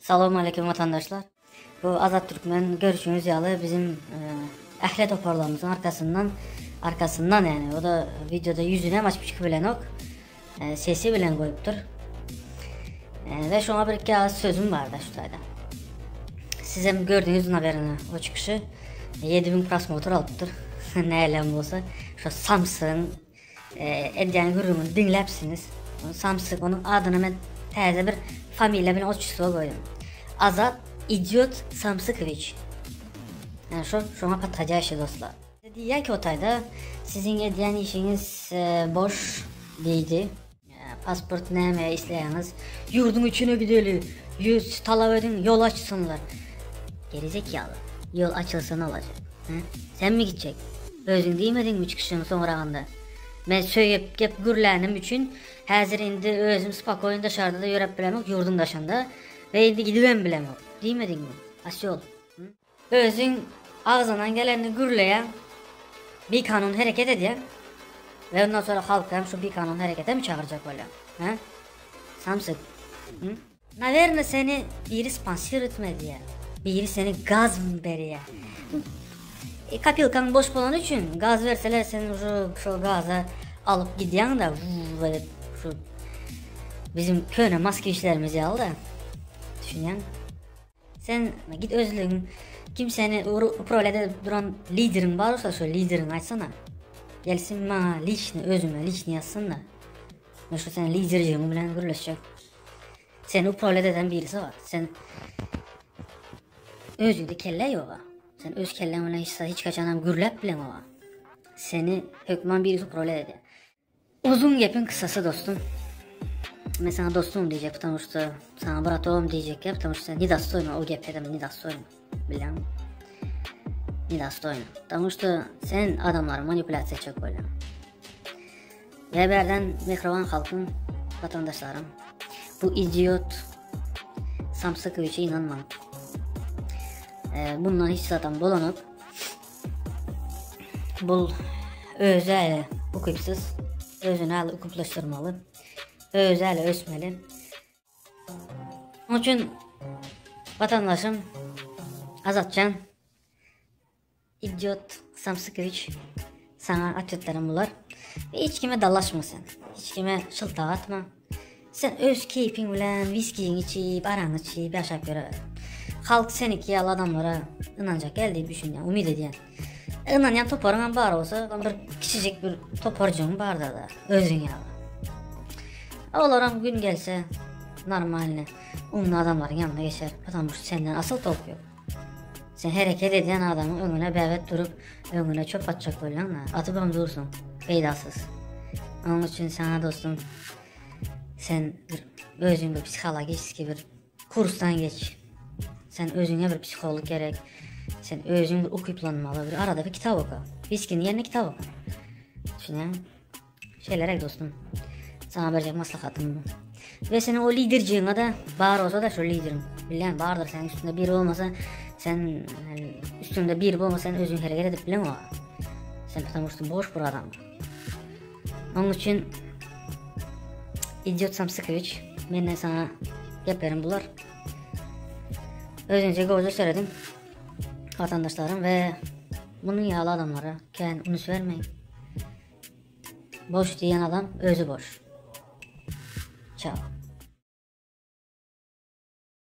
Selamun aleyküm vatandaşlar. Bu Azad Türkmen görüşünüz yalı bizim əhlət toparlarımızın arkasından yani o da videoda yüzüne maçmış bilen ok sesi bilen koyuptur. Ve şuna bir iki az sözüm vardı şurada. Size gördüğünüz haberini o çıkışı 7000 prosmotor alıptır. Ne elem olsa şu Samsung edyen grubunu dinlepsiniz. Samsung onun adını ben təzə bir familiya bilen oçusu koydum. Azad idiot Samsıkoviç. Yani şuna patlayacak şey dostlar. Diye ki otayda sizin ediyen işiniz boş değildi. Pasport neyme isteyeniz yurdun içine gidelim. Yüz talep edin, yol açsınlar. Gerizekalı. Yol açılsa ne olacak? He? Sen mi gidecek? Özün demedin mi çıkışın sonrağında? Ben söyleyip gep gürlenim için hazır indi özüm spakoyun dışarıda da yörep bilemek yurdun dışında ve indi gidiven bilemek. Demedin mi? Asyol. Özün ağzından geleni gürleyen bir kanun hareket ediyor ve ondan sonra halk hem şu bir kanun harekete mi çağıracak öyle? He? Samsung. Naverine seni biri sponsor etmedi ya. Biri seni gaz mı veriyor? Kapilkan boş olan için gaz verseler senin şu gaza alıp gidiyorsun da böyle şu bizim köyüne maske işlerimizi al da düşünüyorsun. Sen git özlüğün kimsenin problede duran liderin varsa şu liderin açsana. Gelsin bana özüme liçni yazsın da. Şu sen liderciğimi bilen görüleşecek. Sen o probleden birisi var. Sen özünde kelle yok. Sen öz kellemine hiç kaçanam gürlep bile var. Seni hükman birisi prolet ediyor. Uzun gepin kısası dostum. Ben sana dostum diyecek, потому что sana bratom diyecek ya, потому что недостойно o gep edem недостойно. Bilen. Недостойно. Потому что sen adamları manipülasyon çok böyle. Ve berden mehriban halkın vatandaşlarım. Bu idiot Samsıkoviç'e inanmam. Bundan hiç zaten dolanıp bu özel hukukсыз özünü alı hukuklaştırmalı, özel ölçmeli. Onun için vatandaşım Azatcan idiot Samsıkoviç sana atletlerim bunlar ve hiç kime dalaşma sen, hiç kime şılta atma. Sen öz keyfin bilen viskiyin içip aranı içip yaşayıp göre. Halk seniki adamlara inanacak geldiği düşünüyor, umut ediyen. İnanayan toparınan var olsa bir küçücük bir toparcığın var da özün yalı. Olaram gün gelse normaline umlu adamların yanına geçer. Adammış senden asıl top yok. Sen hareket eden adamın önüne bevet durup önüne çöp atacak böyle atıp dursun. Faydasız. Onun için sana dostum sen özün bir psikolojik bir kurstan geç. Sen özüne bir psikolog gerek. Sen özün bir okuyuplanmalı bir arada bir kitap oku. Viskinin yerine kitap oku. Düşünün. Şeylere dostum. Sana verecek maslahatım bu. Ve senin o liderciğine de bağır olsa da şu liderin. Bilen bağırdır senin üstünde biri olmasa sen üstünde biri olmasa sen özün hareket edip bilen o. Sen tutamırsın boş bir adam. Onun için idiot Samsıkoviç ben sana yaparım bunlar. Özünce gözü söyledim vatandaşlarım ve bunun yağlı adamlara unut vermeyin. Boş diyen adam özü boş. Ciao.